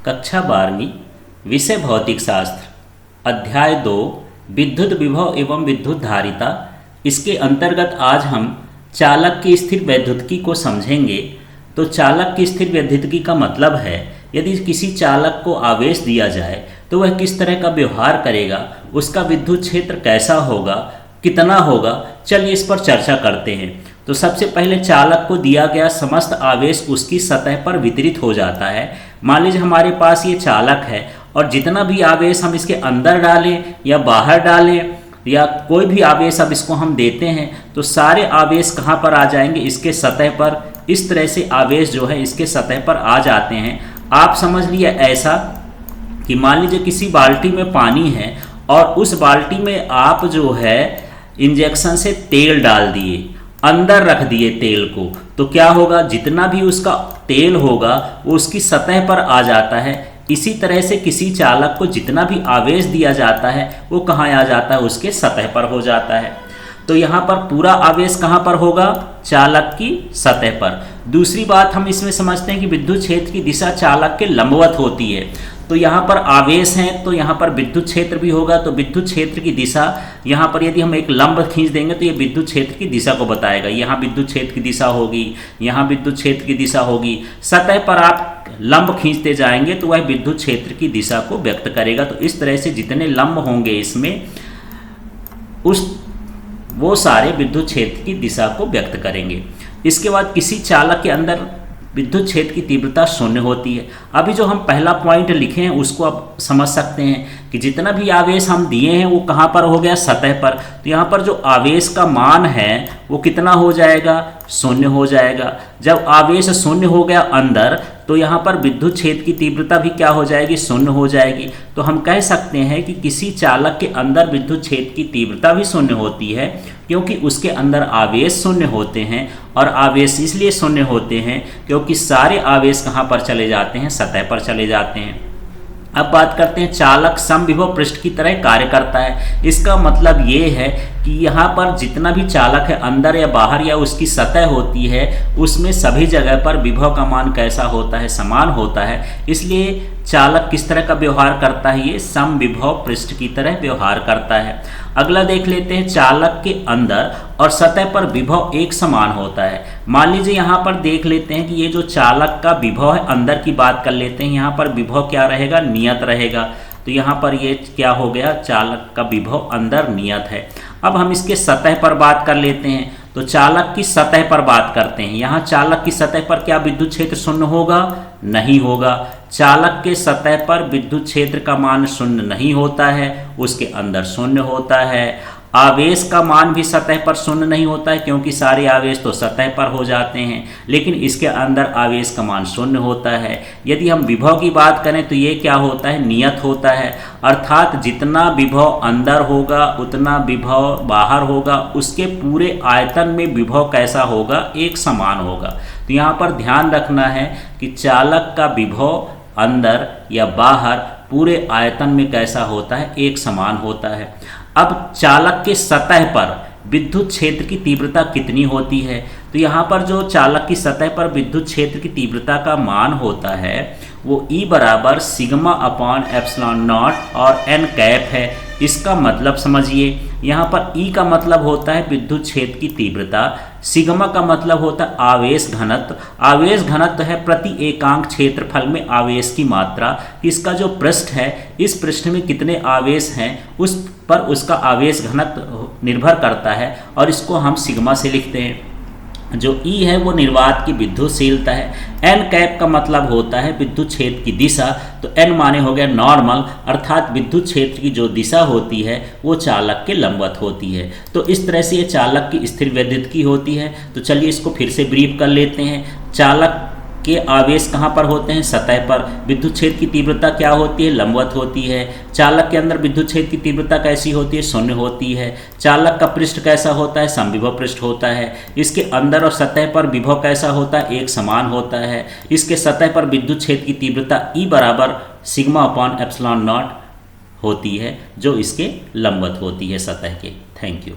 कक्षा 12वीं विषय भौतिक शास्त्र अध्याय 2 विद्युत विभव एवं विद्युत धारिता। इसके अंतर्गत आज हम चालक की स्थिर वैद्युतिकी को समझेंगे। तो चालक की स्थिर वैद्युतिकी का मतलब है यदि किसी चालक को आवेश दिया जाए तो वह किस तरह का व्यवहार करेगा, उसका विद्युत क्षेत्र कैसा होगा, कितना होगा। चलिए इस पर चर्चा करते हैं। तो सबसे पहले चालक को दिया गया समस्त आवेश उसकी सतह पर वितरित हो जाता है। मान लीजिए हमारे पास ये चालक है और जितना भी आवेश हम इसके अंदर डालें या बाहर डालें या कोई भी आवेश अब इसको हम देते हैं तो सारे आवेश कहाँ पर आ जाएंगे, इसके सतह पर। इस तरह से आवेश जो है इसके सतह पर आ जाते हैं। आप समझ लिए ऐसा कि मान लीजिए किसी बाल्टी में पानी है और उस बाल्टी में आप जो है इंजेक्शन से तेल डाल दिए, अंदर रख दिए तेल को, तो क्या होगा, जितना भी उसका तेल होगा वो उसकी सतह पर आ जाता है। इसी तरह से किसी चालक को जितना भी आवेश दिया जाता है वो कहाँ आ जाता है, उसके सतह पर हो जाता है। तो यहाँ पर पूरा आवेश कहाँ पर होगा, चालक की सतह पर। दूसरी बात हम इसमें समझते हैं कि विद्युत क्षेत्र की दिशा चालक के लंबवत होती है। तो यहाँ पर आवेश हैं तो यहाँ पर विद्युत क्षेत्र भी होगा। तो विद्युत क्षेत्र की दिशा यहाँ पर यदि हम एक लंब खींच देंगे तो ये विद्युत क्षेत्र की दिशा को बताएगा। यहाँ विद्युत क्षेत्र की दिशा होगी, यहाँ विद्युत क्षेत्र की दिशा होगी। सतह पर आप लंब खींचते जाएंगे तो वह विद्युत क्षेत्र की दिशा को व्यक्त करेगा। तो इस तरह से जितने लंब होंगे इसमें वो सारे विद्युत क्षेत्र की दिशा को व्यक्त करेंगे। इसके बाद किसी चालक के अंदर विद्युत क्षेत्र की तीव्रता शून्य होती है। अभी जो हम पहला पॉइंट लिखे हैं उसको आप समझ सकते हैं कि जितना भी आवेश हम दिए हैं वो कहाँ पर हो गया, सतह पर। तो यहाँ पर जो आवेश का मान है वो कितना हो जाएगा, शून्य हो जाएगा। जब आवेश शून्य हो गया अंदर तो यहाँ पर विद्युत क्षेत्र की तीव्रता भी क्या हो जाएगी, शून्य हो जाएगी। तो हम कह सकते हैं कि किसी चालक के अंदर विद्युत क्षेत्र की तीव्रता भी शून्य होती है क्योंकि उसके अंदर आवेश शून्य होते हैं। और आवेश इसलिए शून्य होते हैं क्योंकि सारे आवेश कहाँ पर चले जाते हैं, सतह पर चले जाते हैं। अब बात करते हैं चालक समविभव पृष्ठ की तरह कार्य करता है। इसका मतलब ये है कि यहाँ पर जितना भी चालक है अंदर या बाहर या उसकी सतह होती है उसमें सभी जगह पर विभव का मान कैसा होता है, समान होता है। इसलिए चालक किस तरह का व्यवहार करता है, ये समविभव पृष्ठ की तरह व्यवहार करता है। अगला देख लेते हैं, चालक के अंदर और सतह पर विभव एक समान होता है। मान लीजिए यहाँ पर देख लेते हैं कि ये जो चालक का विभव है, अंदर की बात कर लेते हैं। यहाँ पर विभव क्या रहेगा, नियत रहेगा। तो यहाँ पर ये क्या हो गया, चालक का विभव अंदर नियत है। अब हम इसके सतह पर बात कर लेते हैं। तो चालक की सतह पर बात करते हैं। यहाँ चालक की सतह पर क्या विद्युत क्षेत्र शून्य होगा, नहीं होगा। चालक के सतह पर विद्युत क्षेत्र का मान शून्य नहीं होता है, उसके अंदर शून्य होता है। आवेश का मान भी सतह पर शून्य नहीं होता है क्योंकि सारे आवेश तो सतह पर हो जाते हैं, लेकिन इसके अंदर आवेश का मान शून्य होता है। यदि हम विभव की बात करें तो ये क्या होता है, नियत होता है। अर्थात जितना विभव अंदर होगा उतना विभव बाहर होगा, उसके पूरे आयतन में विभव कैसा होगा, एक समान होगा। तो यहाँ पर ध्यान रखना है कि चालक का विभव अंदर या बाहर पूरे आयतन में कैसा होता है, एक समान होता है। अब चालक के सतह पर विद्युत क्षेत्र की तीव्रता कितनी होती है, तो यहाँ पर जो चालक की सतह पर विद्युत क्षेत्र की तीव्रता का मान होता है वो E बराबर सिग्मा अपॉन एप्सिलॉन नॉट और n कैप है। इसका मतलब समझिए, यहाँ पर E का मतलब होता है विद्युत क्षेत्र की तीव्रता, सिग्मा का मतलब होता है आवेश घनत्व। आवेश घनत्व है प्रति एकांक क्षेत्रफल में आवेश की मात्रा। इसका जो पृष्ठ है, इस पृष्ठ में कितने आवेश हैं उस पर उसका आवेश घनत्व निर्भर करता है और इसको हम सिग्मा से लिखते हैं। जो E है वो निर्वात की विद्युतशीलता है। n कैप का मतलब होता है विद्युत क्षेत्र की दिशा। तो n माने हो गया नॉर्मल, अर्थात विद्युत क्षेत्र की जो दिशा होती है वो चालक के लंबवत होती है। तो इस तरह से ये चालक की स्थिर वैद्युतिकी होती है। तो चलिए इसको फिर से ब्रीफ कर लेते हैं। चालक के आवेश कहाँ पर होते हैं, सतह पर। विद्युत क्षेत्र की तीव्रता क्या होती है, लंबवत होती है। चालक के अंदर विद्युत क्षेत्र की तीव्रता कैसी होती है, शून्य होती है। चालक का पृष्ठ कैसा होता है, समविभव पृष्ठ होता है। इसके अंदर और सतह पर विभव कैसा होता है, एक समान होता है। इसके सतह पर विद्युत क्षेत्र की तीव्रता E बराबर सिग्मा अपॉन एप्सिलॉन नॉट होती है जो इसके लंबवत होती है सतह के। Thank you.